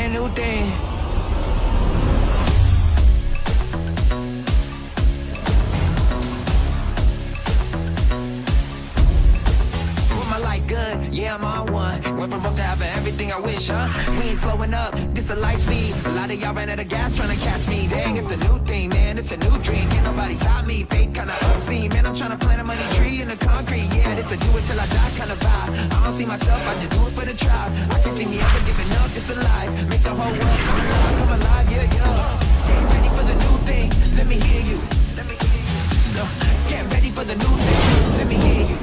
brand new thing. With my life good, yeah, I'm on one. Went from broke to having everything I wish, huh? We ain't slowing up, this a light speed. A lot of y'all ran out of gas trying to catch me. Dang, it's a new thing, man, it's a new dream. Can't nobody stop me, fake kinda obscene. Man, I'm trying to plant a money tree in the concrete. Yeah, this a do it till I die kind of vibe. I don't see myself, I just do it for the tribe. I can see me ever giving up, it's alive. Make the whole world come alive, yeah, yeah. Get ready for the new thing, let me hear you. Get ready for the new thing, let me hear you.